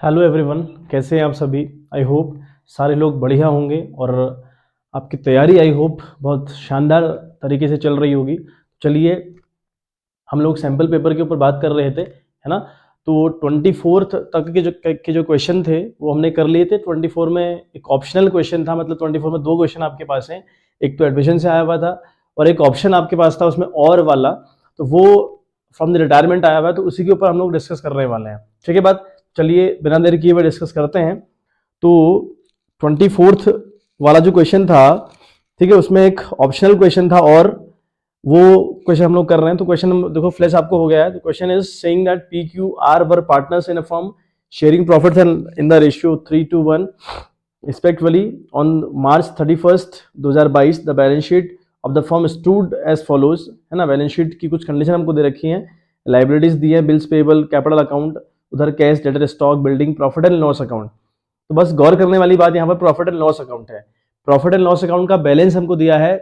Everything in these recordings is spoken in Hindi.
हेलो एवरीवन, कैसे हैं आप सभी। आई होप सारे लोग बढ़िया होंगे और आपकी तैयारी आई होप बहुत शानदार तरीके से चल रही होगी। चलिए, हम लोग सैम्पल पेपर के ऊपर बात कर रहे थे, है ना। तो 24th तक के जो क्वेश्चन थे वो हमने कर लिए थे। 24 में एक ऑप्शनल क्वेश्चन था, मतलब 24 में दो क्वेश्चन आपके पास हैं। एक तो एडमिशन से आया हुआ था और एक ऑप्शन आपके पास था उसमें और वाला, तो वो फ्रॉम द रिटायरमेंट आया हुआ है, तो उसी के ऊपर हम लोग डिस्कस करने वाले हैं। ठीक है बात। चलिए बिना देर किए हुए डिस्कस करते हैं। तो 24th वाला जो क्वेश्चन था, ठीक है, उसमें एक ऑप्शनल क्वेश्चन था और वो क्वेश्चन हम लोग कर रहे हैं। तो क्वेश्चन देखो फ्लैश आपको हो गया है। तो question is saying that P Q R were partners in a firm sharing profits in the ratio 3:1 respectively on March 31st 2022 the balance sheet of the firm stood as follows, है ना। बैलेंस शीट की कुछ कंडीशन हमको दे रखी है, लाइबिलिटीज दी है, बिल्स पेबल, कैपिटल अकाउंट, उधर cash, debtor, stock, building, profit and loss account. तो बस गौर करने वाली बात यहाँ पर प्रॉफिट एंड लॉस अकाउंट है। प्रॉफिट एंड लॉस अकाउंट का बैलेंस हमको दिया है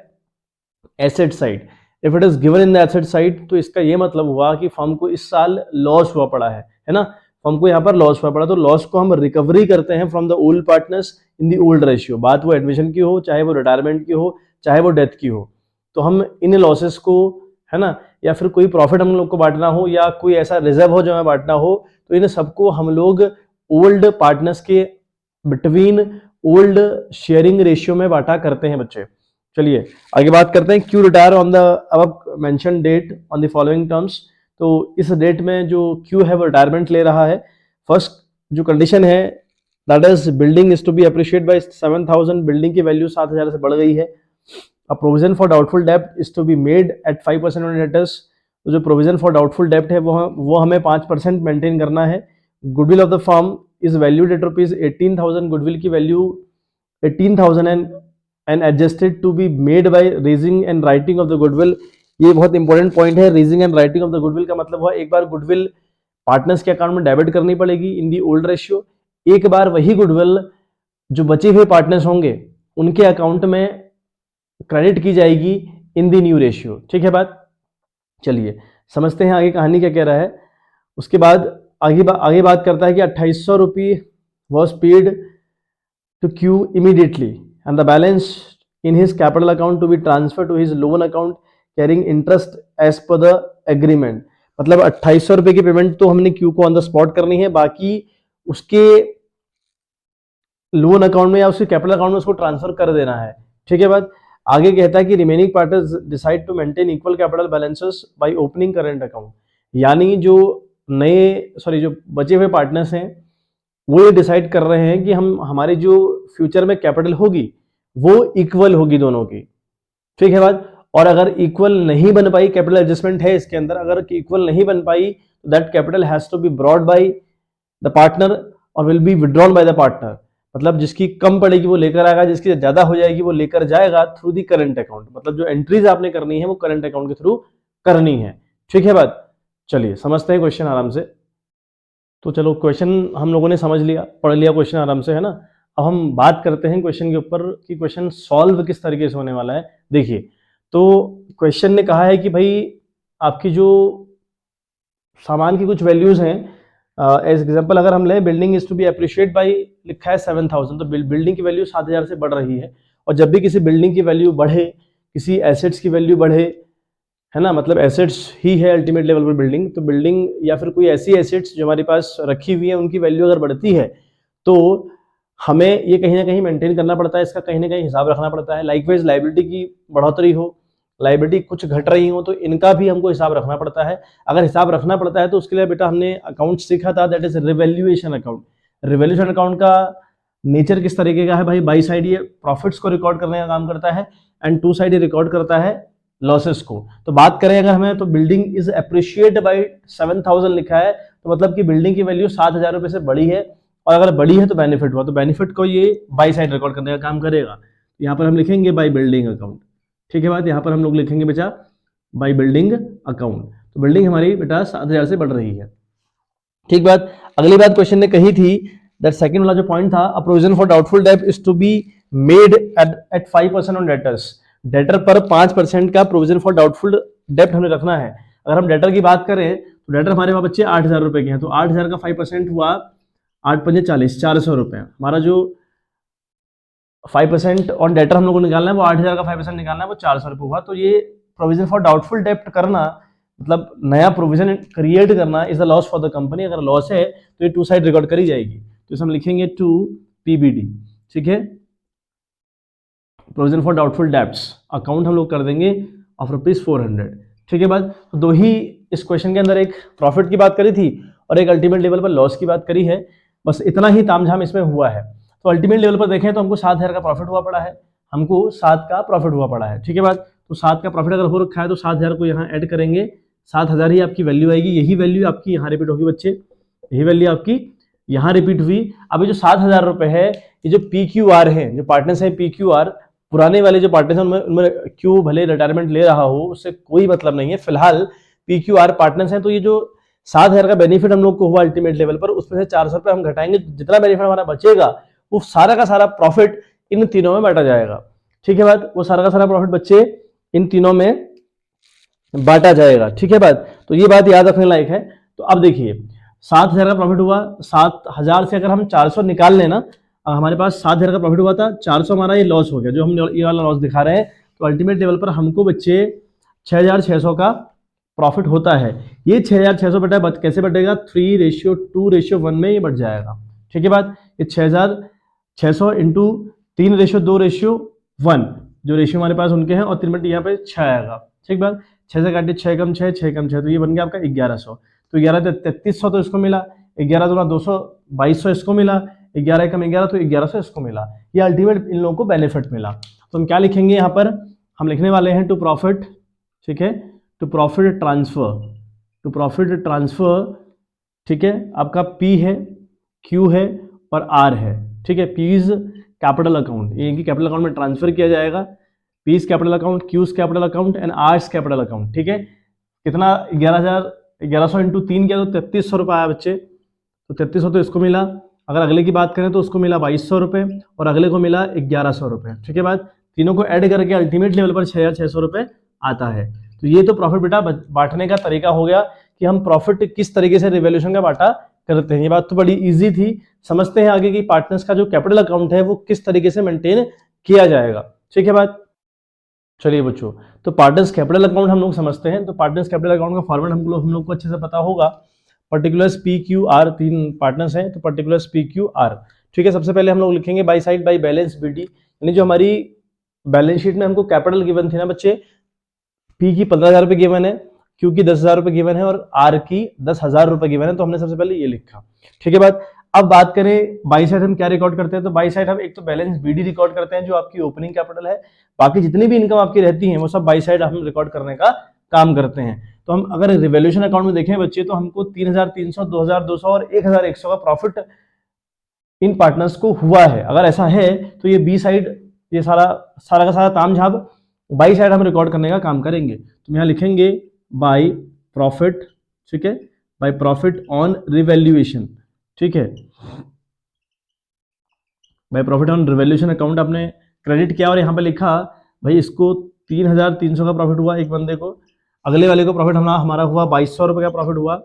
asset side. If it is given in the asset side, तो इसका ये मतलब हुआ कि फर्म को इस साल लॉस हुआ पड़ा है ना। फर्म को यहाँ पर लॉस हुआ पड़ा, तो लॉस को हम रिकवरी करते हैं from the old partners in the old ratio. बात वो एडमिशन की हो, चाहे वो रिटायरमेंट की हो, चाहे वो डेथ की हो, तो हम इन लॉसेस को, है ना, या फिर कोई प्रॉफिट हम लोग को बांटना हो या कोई ऐसा रिजर्व हो जो हमें बांटना हो, तो इन सबको हम लोग ओल्ड पार्टनर्स के बिटवीन ओल्ड शेयरिंग रेशियो में बांटा करते हैं बच्चे। चलिए आगे बात करते हैं। Q retire on the above mention date on the following terms. तो इस डेट में जो क्यू है वो रिटायरमेंट ले रहा है। फर्स्ट जो कंडीशन है, that is building is to be appreciate by 7,000। Building की वैल्यू 7,000 से बढ़ गई है। अ प्रोविजन फॉर डाउटफुल डेप्ट is to be made at 5% on debtors. तो जो प्रोविजन फॉर डाउटफुल डेप्ट है वो हमें 5% मेंटेन करना है। Goodwill of the firm is valued at rupees 18,000। Goodwill की value 18,000 and adjusted to be made by raising and writing off the goodwill. ये बहुत इंपॉर्टेंट पॉइंट है। Raising and writing off the goodwill का मतलब हुआ एक बार गुडविल पार्टनर्स के अकाउंट में डेबिट करनी पड़ेगी इन दी ओल्ड रेशियो, एक बार वही गुडविल जो बचे हुए पार्टनर्स होंगे उनके अकाउंट में क्रेडिट की जाएगी इन दी न्यू रेशियो। ठीक है बात। चलिए समझते हैं आगे कहानी क्या कह रहा है। उसके बाद आगे बात करता है कि 2,800 रुपये was paid to Q immediately and the balance in his capital account to be transferred to his loan account carrying interest as per the agreement। मतलब 2,800 रुपए की पेमेंट तो हमने क्यू को ऑन द स्पॉट करनी है, बाकी उसके लोन अकाउंट में या उसके कैपिटल अकाउंट में उसको ट्रांसफर कर देना है। ठीक है बात। आगे कहता है कि remaining partners decide to maintain equal capital balances by opening current account. यानी जो जो बचे हुए पार्टनर्स हैं वो ये डिसाइड कर रहे हैं कि हम हमारी जो फ्यूचर में कैपिटल होगी वो इक्वल होगी दोनों की। ठीक है बात। और अगर इक्वल नहीं बन पाई, कैपिटल एडजस्टमेंट है इसके अंदर, अगर इक्वल नहीं बन पाई तो that capital has to be brought by the partner or will be withdrawn by the partner. मतलब जिसकी कम पड़ेगी वो लेकर आएगा, जिसकी ज्यादा हो जाएगी वो लेकर जाएगा थ्रू दी करंट अकाउंट। मतलब जो एंट्रीज आपने करनी है वो करंट अकाउंट के थ्रू करनी है। ठीक है बात। चलिए समझते हैं क्वेश्चन आराम से। तो चलो क्वेश्चन हम लोगों ने समझ लिया, पढ़ लिया क्वेश्चन आराम से, है ना। अब हम बात करते हैं क्वेश्चन के ऊपर कि क्वेश्चन सॉल्व किस तरीके से होने वाला है। देखिए, तो क्वेश्चन ने कहा है कि भाई आपकी जो सामान की कुछ वैल्यूज हैं, एज एग्जांपल अगर हम लें building is to be appreciate by, लिखा है 7,000, तो बिल्डिंग की वैल्यू 7,000 से बढ़ रही है। और जब भी किसी बिल्डिंग की वैल्यू बढ़े, किसी एसेट्स की वैल्यू बढ़े, है ना, मतलब एसेट्स ही है अल्टीमेट लेवल पर बिल्डिंग, तो बिल्डिंग या फिर कोई ऐसी एसेट्स जो हमारे पास रखी हुई है उनकी वैल्यू अगर बढ़ती है तो हमें ये कहीं ना कहीं मेंटेन करना पड़ता है, इसका कहीं ना कहीं हिसाब रखना पड़ता है। लाइकवाइज लाइबिलिटी की बढ़ोतरी हो, लाइबिलिटी कुछ घट रही हो, तो इनका भी हमको हिसाब रखना पड़ता है। अगर हिसाब रखना पड़ता है तो उसके लिए बेटा हमने अकाउंट सीखा था, that is revaluation account. Revaluation account का नेचर किस तरीके का है भाई, बाई साइड ये प्रॉफिट्स को रिकॉर्ड करने का काम करता है एंड टू साइड ये रिकॉर्ड करता है लॉसेस को। तो बात करें अगर हमें, तो बिल्डिंग इज अप्रिशिएट बाय 7,000 लिखा है, तो मतलब कि बिल्डिंग की वैल्यू 7,000 रुपए से बड़ी है, और अगर बड़ी है तो बेनिफिट हुआ, तो बेनिफिट को ये बाई साइड रिकॉर्ड करने का काम करेगा। यहाँ पर हम लिखेंगे बाई बिल्डिंग अकाउंट। ठीक है बात। यहाँ पर हम लोग लिखेंगे बेटा बाई बिल्डिंग अकाउंट। तो बिल्डिंग हमारी बेटा 7,000 से बढ़ रही है। ठीक बात। अगली बात क्वेश्चन ने कही थी, दैट सेकंड वाला जो पॉइंट था, a provision for doubtful debt is to be made at 5% on debtors. Debtor पर 5% का प्रोविजन फॉर डाउटफुल डेप्ट हमें रखना है। अगर हम डेटर की बात करें तो डेटर हमारे पास बच्चे 8,000 रुपए के हैं, तो 8,000 का 5% हुआ 8 पंजे 40, 400 रुपये। हमारा जो 5% ऑन डेटर हम लोग को निकालना है वो 8,000 का 5% निकालना है, वो 400 रुपये हुआ। तो ये प्रोविजन फॉर डाउटफुल डेप्ट करना मतलब नया प्रोविजन क्रिएट करना is the loss for the company. अगर लॉस है तो ये टू साइड रिकॉर्ड करी जाएगी, तो इसे हम लिखेंगे टू पीबीडी। ठीक है, provision for doubtful debts account हम लोग कर देंगे ऑफ ₹400। ठीक है बात। तो दो ही इस क्वेश्चन के अंदर एक प्रॉफिट की बात करी थी और एक अल्टीमेट लेवल पर लॉस की बात करी है, बस इतना ही तामझाम इसमें हुआ है। तो अल्टीमेट लेवल पर देखें तो हमको 7,000 का प्रॉफिट हुआ पड़ा है, हमको 7 का प्रॉफिट हुआ पड़ा है। ठीक है बात। तो 7 का प्रॉफिट अगर हो रखा है तो 7,000 को यहाँ ऐड करेंगे, 7,000 ही आपकी वैल्यू आएगी। यही वैल्यू आपकी यहाँ रिपीट होगी बच्चे, यही वैल्यू आपकी यहाँ रिपीट हुई। अब ये जो 7,000 रुपये है, ये जो PQR है, जो पार्टनर्स है PQR, पुराने वाले जो पार्टनर्स हैं उनमें क्यों भले रिटायरमेंट ले रहा हो उससे कोई मतलब नहीं है, फिलहाल PQR पार्टनर्स हैं। तो ये जो 7,000 का बेनिफिट हम लोग को हुआ अल्टीमेट लेवल पर, उसमें से 400 रुपये हम घटाएंगे, जितना बेनिफिट हमारा बचेगा वो सारा का सारा प्रॉफिट इन तीनों में बांटा जाएगा। ठीक है बात, वो सारा का सारा प्रॉफिट बच्चे इन तीनों में बांटा जाएगा। ठीक है बात, तो ये बात याद रखने लायक है। तो अब देखिए 7,000 का प्रॉफिट हुआ, 7,000 से अगर हम 400 निकाल लेना, हमारे पास 7,000 का प्रॉफिट हुआ था, 400 हमारा ये लॉस हो गया जो हम ये वाला लॉस दिखा रहे हैं। तो अल्टीमेट लेवल पर हमको बच्चे 6,600 का प्रॉफिट होता है। ये 6,600 बटा कैसे बटेगा, 3:2:1 में ये बढ़ जाएगा। ठीक है बात, ये 6,600 इंटू 3:2:1 जो रेशियो हमारे पास उनके हैं, और 3 बटे यहाँ पे 6 आएगा। ठीक बात, 6 से काटिए 6 कम 6, 6 कम 6, तो ये बन गया आपका 1,100। तो 11 3300 तो इसको मिला, 11 दूना 200, 2200 इसको मिला, 11 कम 11 तो 1100 इसको मिला। ये अल्टीमेट इन लोगों को बेनिफिट मिला। तो हम क्या लिखेंगे यहाँ पर, हम लिखने वाले हैं टू प्रॉफिट। ठीक है, to profit transfer, to profit transfer. ठीक है, आपका P है, Q है और R है। ठीक है, P इज कैपिटल अकाउंट, ये इनकी कैपिटल अकाउंट में ट्रांसफर किया जाएगा। P is capital account, Q is capital account and R is capital account. ठीक है, कितना 11,000 इंटू 3 किया तो 3,300 रुपये आया बच्चे। तो 3,300 तो इसको मिला, अगर अगले की बात करें तो उसको मिला 2,200 रुपये और अगले को मिला 1,100 रुपये। ठीक है बात, तीनों को ऐड करके अल्टीमेट लेवल पर 6,600 रुपये आता है। तो ये तो प्रॉफिट बेटा बांटने का तरीका हो गया कि हम प्रॉफिट किस तरीके से रिवैल्यूएशन का बांटा करते हैं। ये बात तो बड़ी इजी थी। समझते हैं आगे कि पार्टनर्स का जो कैपिटल अकाउंट है वो किस तरीके से मेंटेन किया जाएगा। ठीक है बात, चलिए बच्चों, तो पार्टनर्स कैपिटल अकाउंट हम लोग समझते हैं। तो पार्टनर्स कैपिटल अकाउंट का फॉर्मेट हम लोग को अच्छे से पता होगा। पर्टिकुलर्स PQR, 3 पार्टनर्स हैं, तो पर्टिकुलर्स PQR। ठीक है, सबसे पहले हम लोग लिखेंगे by side by balance BD, यानी जो हमारी बैलेंस शीट में हमको कैपिटल गिवन थी ना बच्चे, P की 15,000 रुपये गिवन है, Q की 10,000 रुपये गिवन है और R की 10,000 रुपये गिवन है। तो हमने सबसे पहले ये लिखा। ठीक है बात, अब बात करें बाई साइड हम क्या रिकॉर्ड करते हैं। तो बाई साइड हम एक तो बैलेंस BD रिकॉर्ड करते हैं जो आपकी ओपनिंग कैपिटल है, बाकी जितनी भी इनकम आपकी रहती है वो सब बाई साइड हम रिकॉर्ड करने का काम करते हैं। तो हम अगर रिवैल्यूएशन अकाउंट में देखें बच्चे, तो हमको 3,300, 2,200 और 1,100 का प्रॉफिट इन पार्टनर्स को हुआ है। अगर ऐसा है तो ये बी साइड, ये सारा का सारा तामझाम बाई साइड हम रिकॉर्ड करने का काम करेंगे। तो यहाँ लिखेंगे बाई प्रॉफिट। ठीक है, बाई प्रॉफिट ऑन रिवैल्यूएशन। ठीक है, by profit on revaluation account आपने क्रेडिट किया और यहाँ पे लिखा भाई इसको 3,300 का प्रॉफिट हुआ एक बंदे को, अगले वाले को प्रॉफिट हमारा हुआ 2,200 रुपये का प्रॉफिट हुआ।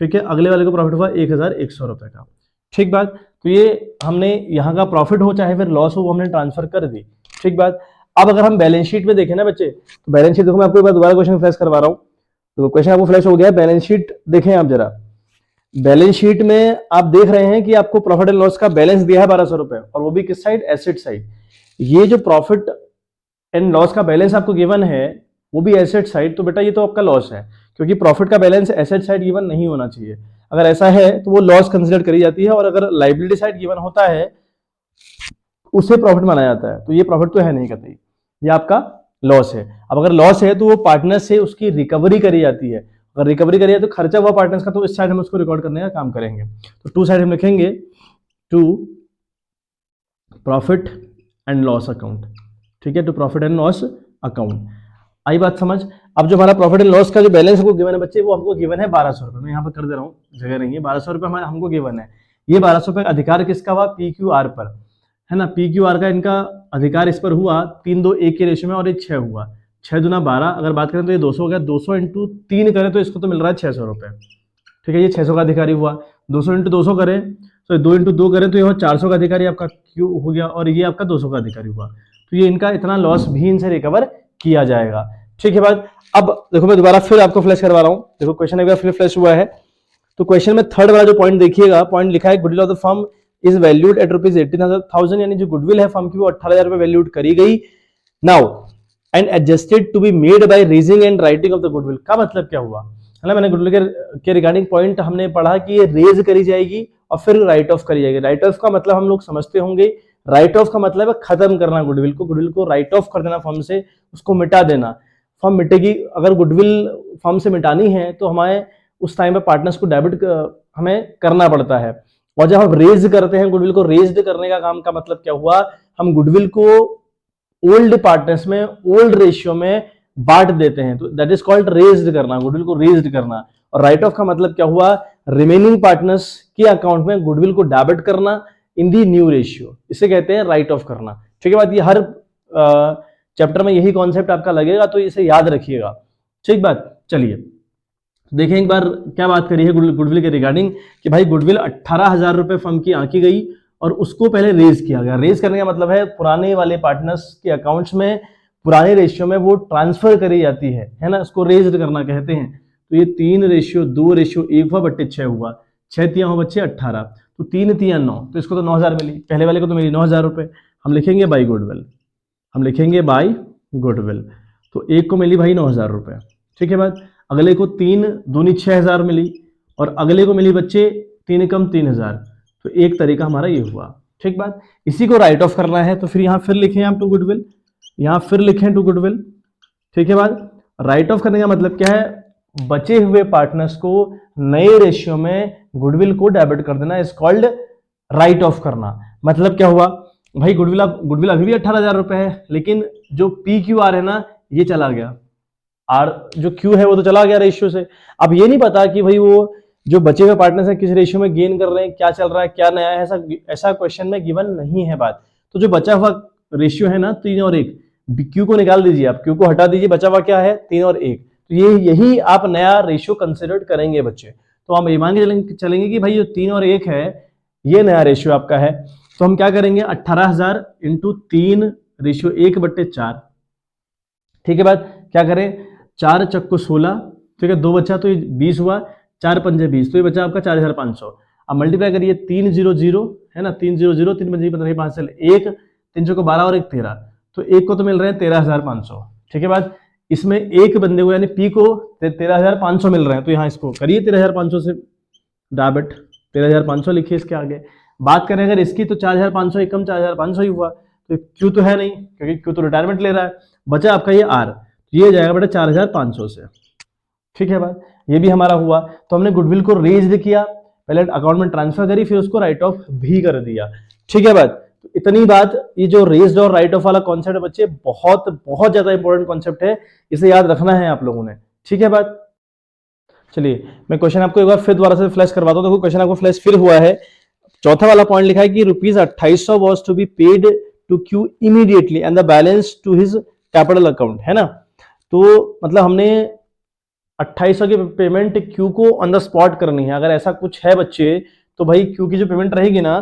ठीक है, अगले वाले को प्रॉफिट हुआ 1,100 रुपये का। ठीक बात, तो ये हमने यहाँ का प्रॉफिट हो चाहे फिर लॉस हो वो हमने ट्रांसफर कर दी। ठीक बात, अब अगर हम बैलेंस शीट में देखें ना बच्चे, तो बैलेंस शीट देखो, मैं आपको एक बार दोबारा क्वेश्चन फ्लैश करवा रहा हूँ। तो क्वेश्चन आपको फ्लैश हो गया, बैलेंस शीट देखें आप जरा। बैलेंस शीट में आप देख रहे हैं कि आपको प्रॉफिट एंड लॉस का बैलेंस दिया है 1,200 रुपये, और वो भी किस साइड, एसेट साइड। ये जो प्रॉफिट एंड लॉस का बैलेंस आपको गिवन है वो भी एसेट साइड, तो बेटा ये तो आपका लॉस है, क्योंकि प्रॉफिट का बैलेंस एसेट साइड गिवन नहीं होना चाहिए। अगर ऐसा है तो वो लॉस कंसिडर करी जाती है, और अगर लाइबिलिटी साइड गिवन होता है उसे प्रॉफिट माना जाता है। तो ये प्रॉफिट तो है नहीं कतई, ये आपका लॉस है। अब अगर लॉस है तो वो पार्टनर से उसकी रिकवरी करी जाती है। अगर रिकवरी करी है तो खर्चा हुआ पार्टनर्स का, तो इस साइड हम उसको रिकॉर्ड करने का काम करेंगे। तो टू साइड हम लिखेंगे to profit and loss account. ठीक है, to profit and loss account. आई बात समझ। अब जो हमारा प्रॉफिट एंड लॉस का जो बैलेंस हमको गिवन है बच्चे, वो हमको गिवन है 1,200 रुपये। मैं यहाँ पर कर दे रहा हूँ, जगह नहीं है, 1,200 रुपये हमको गिवन है। ये 1,200 रुपये अधिकार किसका हुआ, PQR पर, है ना। PQR का इनका अधिकार इस पर हुआ 3:2:1 के रेशियो में, और ये 6 हुआ, 6 दूना 12। अगर बात करें तो ये 200 हो गया, 200 इंटू 3 करें तो इसको तो मिल रहा है 600 रुपये। ठीक है, ये 600 का अधिकारी हुआ। 200 इंटू 200 करें, तो 2 इंटू 2 करें तो ये 400 का अधिकारी आपका क्यू हो गया, और ये आपका 200 का अधिकारी हुआ। तो ये इनका इतना लॉस भी इनसे रिकवर किया जाएगा। ठीक है बात। अब देखो मैं दोबारा फिर आपको फ्लैश करवा रहा हूँ, देखो क्वेश्चन एक बार फिर फ्लैश हुआ है। तो क्वेश्चन में थर्ड वाला जो पॉइंट देखिएगा, पॉइंट लिखा है goodwill of the firm is valued at rupees 18,000, यानी जो गुडविल है फर्म की वो 18,000 रुपए वैल्यूड करी गई। Now and adjusted to be made by raising and writing off the goodwill. का मतलब क्या हुआ है ना, मैंने गुडविल के रिगार्डिंग पॉइंट हमने पढ़ा कि ये रेज करी जाएगी और फिर राइट ऑफ करी जाएगी। राइट ऑफ का मतलब हम लोग समझते होंगे, राइट ऑफ का मतलब है खत्म करना गुडविल को राइट ऑफ कर देना फर्म से, उसको मिटा देना। फर्म मिटेगी, अगर गुडविल फर्म से मिटानी है तो हमारे उस टाइम पे पार्टनर्स को डेबिट हमें करना पड़ता है। और जब हम रेज करते हैं गुडविल को, रेज्ड करने का काम का मतलब क्या हुआ, हम गुडविल को ओल्ड पार्टनर्स में ओल्ड रेशियो में बांट देते हैं, तो दैट इज कॉल्ड रेज्ड करना, गुडविल को रेज्ड करना। और राइट ऑफ का मतलब क्या हुआ, रिमेनिंग पार्टनर्स के अकाउंट में गुडविल को डेबिट करना इन दी न्यू रेशियो, इसे कहते हैं राइट ऑफ करना। ठीक है बात, ये हर चैप्टर में यही कॉन्सेप्ट आपका लगेगा, तो इसे याद रखिएगा। ठीक बात। चलिए देखें एक बार क्या बात करी है गुडविल के रिगार्डिंग, कि भाई गुडविल 18,000 रुपए फर्म की आंकी गई और उसको पहले रेज किया गया। रेज करने का मतलब है पुराने वाले पार्टनर्स के अकाउंट्स में पुराने रेशियो में वो ट्रांसफर करी जाती है ना, उसको रेज करना कहते हैं। तो ये 3:2:1 हुआ बट्टे 6 हुआ, 6 तिया हो बच्चे 18, तो 3 तिया 9, तो इसको तो 9,000 मिली, पहले वाले को तो मिली 9,000 रुपए। हम लिखेंगे बाई गुडविल, हम लिखेंगे बाई गुडविल, तो एक को मिली भाई 9,000 रुपए। ठीक है बात। अगले को 3 दूनी 6,000 मिली, और अगले को मिली बच्चे 3 कम 3,000, तो एक तरीका हमारा ये हुआ। ठीक बात। इसी को राइट ऑफ करना है, तो फिर यहां फिर लिखें हम टू गुडविल, यहां फिर लिखें टू गुडविल। ठीक है बात। राइट ऑफ करने का मतलब क्या है, बचे हुए पार्टनर्स को नए रेशियो में गुडविल को डेबिट कर देना, इज कॉल्ड राइट ऑफ करना। मतलब क्या हुआ भाई, गुडविल अभी भी 18,000 रुपए है, लेकिन जो पी क्यू आर है ना ये चला गया, आर जो क्यू है वो तो चला गया रेशियो से। अब ये नहीं पता कि भाई वो जो बचे हुए पार्टनर्स हैं किस रेशियो में गेन कर रहे हैं, क्या चल रहा है, क्या नया है, ऐसा क्वेश्चन में गिवन नहीं है बात। तो जो बचा हुआ रेशियो है ना 3 और 1, क्यू को निकाल दीजिए, आप क्यू को हटा दीजिए, बचा हुआ क्या है 3 और 1, तो यही आप नया रेशियो कंसिडर करेंगे बच्चे। तो हम ये मान के चलेंगे कि भाई जो 3 और 1 है ये नया रेशियो आपका है। तो हम क्या करेंगे, 18,000 इंटू 3:1/4। ठीक है बात। क्या करें, 4 चक्को 16, ठीक है, 2 बचा तो ये 20 हुआ, 4 पंजे 20, तो ये बचा आपका 4,500। अब मल्टीप्लाई करिए 300 है ना, 300, 3 पंजे 15, 5 से 1, 3 चक्को 12 और 1 13, तो एक को तो मिल रहे हैं 13,500। ठीक है बात। इसमें एक बंदे को यानी पी को 13,500 मिल रहे हैं, तो यहाँ इसको करिए 13,500 से डेबिट, 13,500 लिखिए इसके आगे। बात करें अगर इसकी तो 4,500 एक कम 4,500 ही हुआ, तो क्यू तो है नहीं क्योंकि क्यू तो रिटायरमेंट ले रहा है, बचा आपका ये आर, ये जाएगा बेटा 4,500 से। ठीक है बात, ये भी हमारा हुआ। तो हमने गुडविल को रेज किया, पहले अकाउंट में ट्रांसफर करी, फिर उसको राइट ऑफ भी कर दिया। ठीक है बात। तो इतनी बात, ये जो रेज्ड और राइट ऑफ वाला कॉन्सेप्ट है बच्चे बहुत बहुत ज्यादा इंपॉर्टेंट कॉन्सेप्ट है, इसे याद रखना है आप लोगों ने। ठीक है बात। चलिए मैं क्वेश्चन आपको एक बार फिर दोबारा से फ्लैश करवाता हूँ। देखो क्वेश्चन आपको फ्लैश फिर हुआ है। चौथा वाला पॉइंट लिखा है कि ₹2800 was to be paid to Q immediately and the balance to his capital account, है ना। तो मतलब हमने 2800 की पेमेंट क्यू को ऑन द स्पॉट करनी है। अगर ऐसा कुछ है बच्चे तो भाई क्यू की जो पेमेंट रहेगी ना,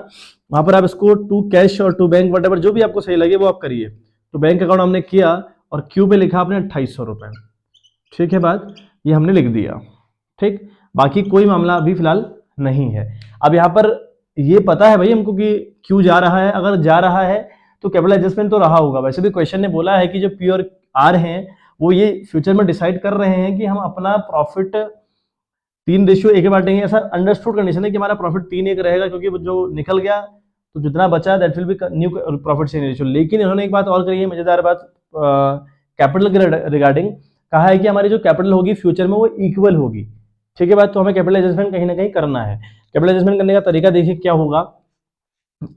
वहां पर आप इसको टू कैश और टू बैंक वट जो भी आपको सही लगे वो आप करिए। तो बैंक अकाउंट हमने किया और क्यू पे लिखा आपने 2800 रुपए। ठीक है बात, ये हमने लिख दिया। ठीक, बाकी कोई मामला अभी फिलहाल नहीं है। अब यहाँ पर ये पता है भाई हमको कि क्यू जा रहा है, अगर जा रहा है तो कैपिटल एडजस्टमेंट तो रहा होगा। वैसे भी क्वेश्चन ने बोला है कि जो पी और आर हैं वो ये फ्यूचर में डिसाइड कर रहे हैं कि हम अपना प्रॉफिट 3:1 बांटेंगे। ऐसा अंडरस्टूड कंडीशन है कि हमारा प्रॉफिट 3:1 रहेगा, क्योंकि जो निकल गया तो जितना बचा that will be new profit sharing ratio. लेकिन इन्होंने एक बात और करी है, मजेदार बात, कैपिटल के रिगार्डिंग कहा है कि हमारी जो कैपिटल होगी फ्यूचर में वो इक्वल होगी। ठीक है बात। तो हमें कैपिटल एडजस्टमेंट कहीं ना कहीं करना है। कैपिटल एडजस्टमेंट करने का तरीका देखिए क्या होगा।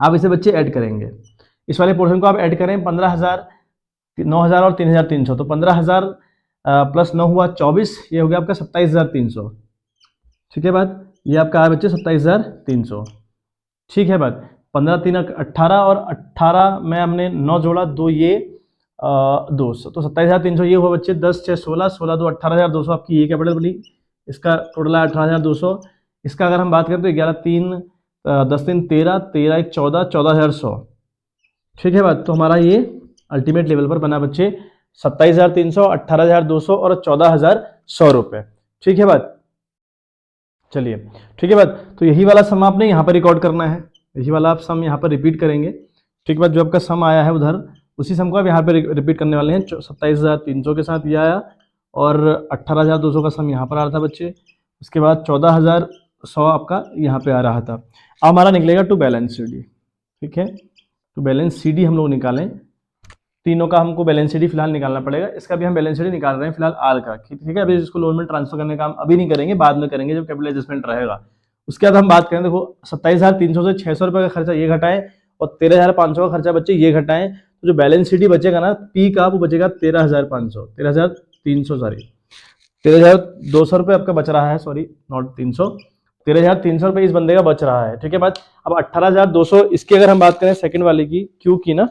आप इसे बच्चे ऐड करेंगे, इस वाले पोर्शन को आप ऐड करें, 15,000, 9,000 और 3,300, तो 15,000 प्लस 9 हुआ 24, ये हो गया आपका 27,300। ठीक है बात, ये आपका आया बच्चे 27,300। ठीक है बात। 15 3 18 और 18 में हमने 9 जोड़ा, 2 ये 200, तो 27,300 ये हुआ बच्चे। 10 6 16, 16 2 18,200 आपकी ये कैपिटल बनी। इसका टोटल है 18,200। इसका अगर हम बात करें तो 11 3 10 3 13 13 1 14 14,100। ठीक है बात। तो हमारा ये अल्टीमेट लेवल पर बना बच्चे 27,300, 18,200 और 14,100 रुपए। ठीक है बात। चलिए ठीक है बात। तो यही वाला सम आपने यहाँ पर रिकॉर्ड करना है, यही वाला आप सम यहाँ पर रिपीट करेंगे। ठीक है बात। जो आपका सम आया है उधर, उसी सम को आप यहाँ पर रिपीट करने वाले हैं। 27,300 के साथ ये आया और 18,200 का सम यहाँ पर आ रहा था बच्चे। उसके बाद 14,100 आपका यहाँ पे आ रहा था। अब हमारा निकलेगा टू बैलेंस सी डी। ठीक है, तो बैलेंस सी डी हम लोग निकालें, तीनों का हमको बैलेंस शीट फिलहाल निकालना पड़ेगा। इसका भी हम बैलेंस शीट निकाल रहे हैं फिलहाल आर का। ठीक है, अभी इसको लोन में ट्रांसफर करने का हम अभी नहीं करेंगे, बाद में करेंगे जब कैपिटल एडजस्टमेंट रहेगा। उसके बाद हम बात करें, देखो 27,300 से 600 रुपये का खर्चा ये घटाएं और 13,500 का खर्चा बच्चे ये घटाएं, तो जो बैलेंस शीट बचेगा ना पी का, वो बचेगा 13,500 13,300 सॉरी 13,200 रुपये आपका बच रहा है, सॉरी नॉट 300, 13,300 रुपये इस बंदे का बच रहा है। ठीक है बात। अब 18,200 इसकी अगर हम बात करें सेकंड वाले की क्यू की ना,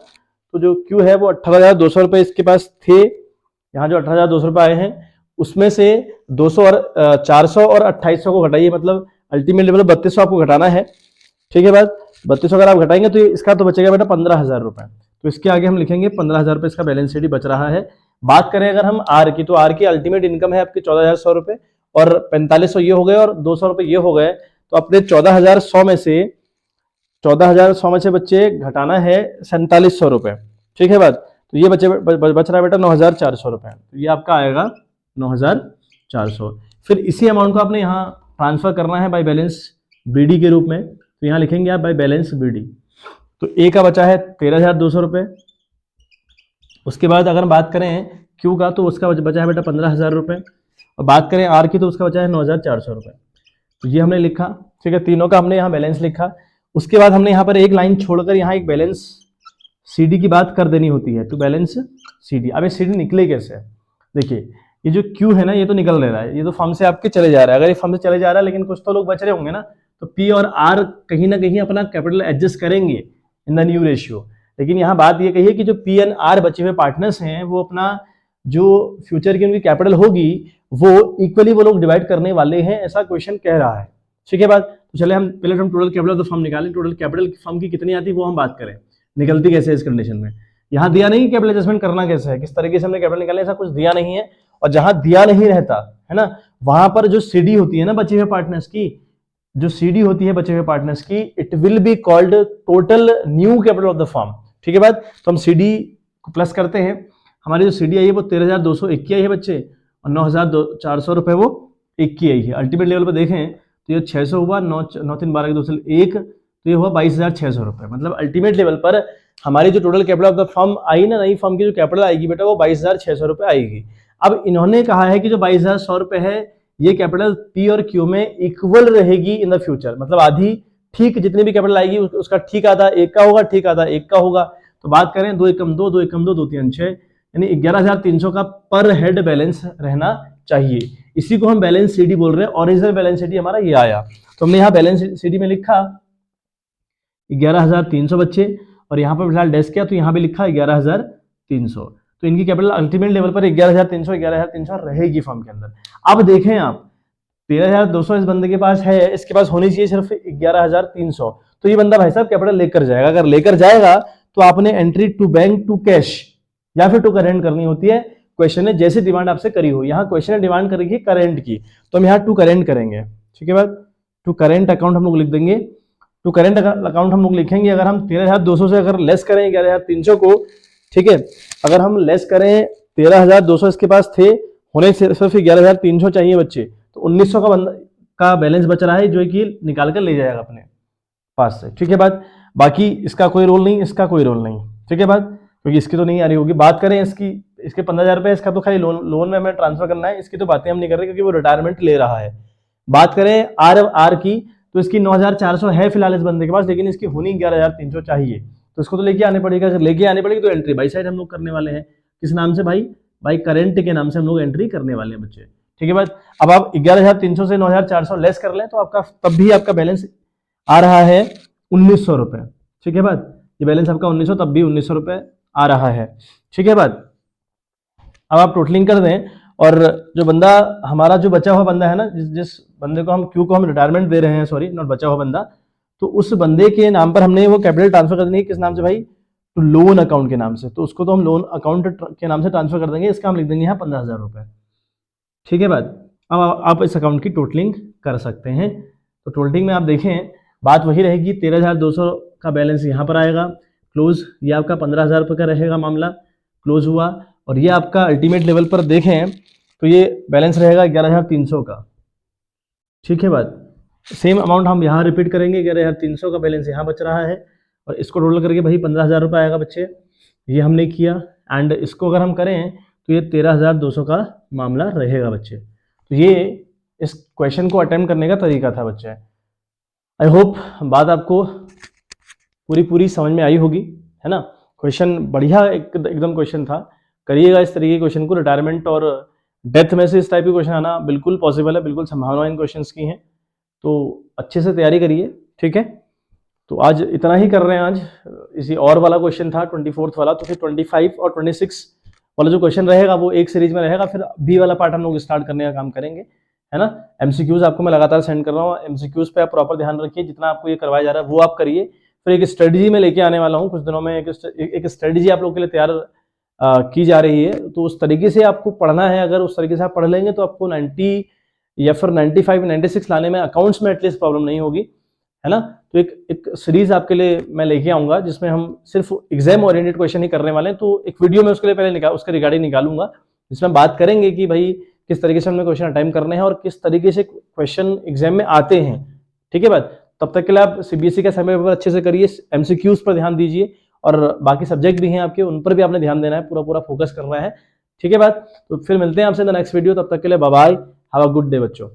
तो जो क्यू है वो 18,200 रुपये इसके पास थे। यहाँ जो 18,200 रुपये आए हैं उसमें से 200 और 400 और 2800 को घटाइए, मतलब अल्टीमेट लेवल 3200 आपको घटाना है। ठीक है बात। 3200 अगर आप घटाएंगे तो इसका तो बचेगा बेटा 15,000 रुपये। तो इसके आगे हम लिखेंगे 15,000 रुपये इसका बैलेंस शीट बच रहा है। बात करें अगर हम आर की, तो आर की अल्टीमेट इनकम है आपकी 14,100 रुपये और 4500 ये हो गए और 200 रुपये ये हो गए। तो अपने 14,100 में से 14,100 में से बच्चे घटाना है 4700 रुपये। ठीक है बात। तो ये बच रहा है बेटा 9,400 रुपये। तो ये आपका आएगा 9,400। फिर इसी अमाउंट को आपने यहाँ ट्रांसफर करना है बाय बैलेंस बीडी के रूप में। तो यहाँ लिखेंगे आप बाय बैलेंस बीडी। तो ए का बचा है 13,200 रुपये। उसके बाद अगर बात करें क्यू का, तो उसका बचा है बेटा 15,000 रुपये। और बात करें आर की, तो उसका बचा है 9,400 रुपये। तो ये हमने लिखा। ठीक है, तीनों का हमने यहाँ बैलेंस लिखा। उसके बाद हमने यहाँ पर एक लाइन छोड़कर यहाँ एक बैलेंस सीडी की बात कर देनी होती है, टू बैलेंस सीडी। अब ये सीडी निकले कैसे? देखिए ये जो क्यू है ना, ये तो निकल रहा है, ये तो फर्म से आपके चले जा रहा है। अगर ये फर्म से चले जा रहा है, लेकिन कुछ तो लोग बच रहे होंगे ना, तो पी और आर कहीं ना कहीं अपना कैपिटल एडजस्ट करेंगे इन द न्यू रेशियो। लेकिन यहाँ बात ये कही है कि जो पी एंड आर बचे हुए पार्टनर्स हैं, वो अपना जो फ्यूचर की उनकी कैपिटल होगी वो इक्वली वो लोग डिवाइड करने वाले हैं, ऐसा क्वेश्चन कह रहा है। ठीक है बात। तो चले हम पहले हम total capital of the firm निकालें। टोटल कैपिटल फर्म की कितनी आती है वो हम बात करें, निकलती कैसे है इस कंडीशन में। यहाँ दिया नहीं कैपिटल एडजस्टमेंट करना कैसे है, किस तरीके से हमने कैपिटल निकाले, ऐसा कुछ दिया नहीं है। और जहां दिया नहीं रहता है ना, वहां पर जो सीडी होती है ना बचे हुए पार्टनर्स की, जो सीडी होती है बचे हुए पार्टनर्स की, it will be called total new capital of the firm. ठीक है बात। तो हम सीडी को प्लस करते हैं। हमारी जो सीडी आई है वो 13,201 आई है बच्चे, और 9,400 रुपए वो 21 आई है। अल्टीमेट लेवल पर देखें तो ये 600 हुआ, 9 3 12 2 1, तो ये हुआ 22,600 रुपए। मतलब अल्टीमेट लेवल पर हमारी जो total capital of the firm आई ना, नई फर्म की जो कैपिटल आएगी बेटा वो 22,600 रुपए आएगी। अब इन्होंने कहा है कि जो 22,100 रुपए है ये कैपिटल पी और क्यू में इक्वल रहेगी इन द फ्यूचर, मतलब आधी ठीक जितनी भी कैपिटल आएगी उसका ठीक आधा एक का होगा, ठीक आधा एक का होगा। तो बात करें 2 एकम 2 2 एकम 2 2 3 6, यानी 11,300 का पर हेड बैलेंस रहना चाहिए। इसी को हम बैलेंस सीडी बोल रहे हैं। ओरिजिनल बैलेंस सीडी हमारा ये आया। तो हमने यहाँ बैलेंस सीडी में लिखा 11,300 बच्चे, और यहाँ पर फिलहाल डेस्क किया तो यहाँ भी लिखा 11,300। तो इनकी कैपिटल अल्टीमेट लेवल पर 11,300 रहेगी फर्म के अंदर। अब देखें आप 13,200 इस बंदे के पास है, इसके पास होनी चाहिए सिर्फ 11,300। तो ये बंदा भाई साहब कैपिटल लेकर जाएगा। अगर लेकर जाएगा तो आपने entry to bank to cash या फिर टू करेंट करनी होती है। क्वेश्चन ने जैसे डिमांड आपसे करी हो, यहाँ क्वेश्चन ने डिमांड करी है करेंट की, तो हम यहाँ टू करेंट करेंगे। ठीक है बात। टू करेंट अकाउंट हम लोग लिख देंगे। टू करेंट अकाउंट हम लोग लिखेंगे, अगर हम 13,200 से अगर लेस करें 11,300 को, ठीक है, अगर हम लेस करें 13,200 इसके पास थे, होने सिर्फ 11,300 चाहिए बच्चे, तो 1,900 का बंदा का बैलेंस बच रहा है जो कि निकाल कर ले जाएगा अपने पास से। ठीक है बात। बाकी इसका कोई रोल नहीं, इसका कोई रोल नहीं। ठीक है बात, क्योंकि इसकी तो नहीं आ रही होगी। बात करें इसके 15,000 रुपये, इसका तो खाली लोन में हमें ट्रांसफर करना है, इसकी तो बातें हम नहीं कर रहे क्योंकि वो रिटायरमेंट ले रहा है। बात करें आर की, तो इसकी 9,400 है फिलहाल इस बंदे के पास, लेकिन इसकी होनी 11,300 चाहिए, तो इसको तो लेके आने पड़ेगा। अगर लेके आने पड़ेगी तो एंट्री बाई साइड हम लोग करने वाले हैं। किस नाम से भाई? बाई करेंट के नाम से हम लोग एंट्री करने वाले हैं बच्चे। ठीक है बात। अब आप 11,300 से 9,400 लेस कर लें तो आपका तब भी आपका बैलेंस आ रहा है 1,900 रुपए। ठीक है बात। ये बैलेंस आपका 1,900 तब भी 1,900 रुपए आ रहा है। ठीक है बात। अब आप टोटलिंग कर दें और जो बंदा हमारा जो बचा हुआ बंदा है ना, जिस बंदे को हम क्यू को हम रिटायरमेंट दे रहे हैं, सॉरी नॉट बचा हुआ बंदा, तो उस बंदे के नाम पर हमने वो कैपिटल ट्रांसफर कर देनी है। किस नाम से भाई? तो लोन अकाउंट के नाम से। तो उसको तो हम लोन अकाउंट के नाम से ट्रांसफर कर देंगे। इसका हम लिख देंगे यहाँ 15,000 रुपये। ठीक है बात। अब आप इस अकाउंट की टोटलिंग कर सकते हैं। तो टोटलिंग में आप देखें बात वही रहेगी, 13,200 का बैलेंस यहाँ पर आएगा क्लोज। ये आपका 15,000 रुपये का रहेगा, मामला क्लोज हुआ। और ये आपका अल्टीमेट लेवल पर देखें तो ये बैलेंस रहेगा 11,300 का। ठीक है बात। सेम अमाउंट हम यहाँ रिपीट करेंगे, 11,300 का बैलेंस यहाँ बच रहा है और इसको टोटल करके भाई 15,000 रुपये आएगा बच्चे। ये हमने किया एंड इसको अगर हम करें तो ये 13,200 का मामला रहेगा बच्चे। तो ये इस क्वेश्चन को अटेम्प्ट करने का तरीका था बच्चे। आई होप बात आपको पूरी समझ में आई होगी, है ना। क्वेश्चन बढ़िया एकदम क्वेश्चन था। करिएगा इस तरीके के क्वेश्चन को। रिटायरमेंट और डेथ में से इस टाइप के क्वेश्चन आना बिल्कुल पॉसिबल है, बिल्कुल संभावना इन क्वेश्चंस की हैं। तो अच्छे से तैयारी करिए, ठीक है। तो आज इतना ही कर रहे हैं। आज इसी और वाला क्वेश्चन था 24th वाला, तो फिर 25 और 26 वाला जो क्वेश्चन रहेगा वो एक सीरीज में रहेगा। फिर बी वाला पार्ट हम लोग स्टार्ट करने का काम करेंगे, है ना। एमसीक्यूज आपको मैं लगातार सेंड कर रहा हूँ। एमसीक्यूज पे आप प्रॉपर ध्यान रखिए, जितना आपको ये करवाया जा रहा है वो आप करिए। फिर एक स्ट्रेटजी में लेके आने वाला हूँ कुछ दिनों में। एक स्ट्रेटजी आप लोगों के लिए तैयार की जा रही है। तो उस तरीके से आपको पढ़ना है। अगर उस तरीके से आप पढ़ लेंगे तो आपको 90 या फिर 95 96 लाने में अकाउंट्स में एटलीस्ट प्रॉब्लम नहीं होगी, है ना। तो एक सीरीज आपके लिए मैं लेके आऊंगा जिसमें हम सिर्फ एग्जाम ओरिएंटेड क्वेश्चन ही करने वाले हैं। तो एक वीडियो में उसके लिए पहले उसके रिगार्डिंग निकालूंगा, जिसमें बात करेंगे कि भाई किस तरीके से हमने क्वेश्चन अटेम्प्ट करने हैं और किस तरीके से क्वेश्चन एग्जाम में आते हैं। ठीक है बात। तब तक के लिए आप सीबीएसई का समय पेपर अच्छे से करिए, एमसीक्यूज पर ध्यान दीजिए और बाकी सब्जेक्ट भी हैं आपके, उन पर भी आपने ध्यान देना है, पूरा फोकस करना है। ठीक है बात। तो फिर मिलते हैं आपसे इन द नेक्स्ट वीडियो। तब तक के लिए bye bye, have a good day बच्चों।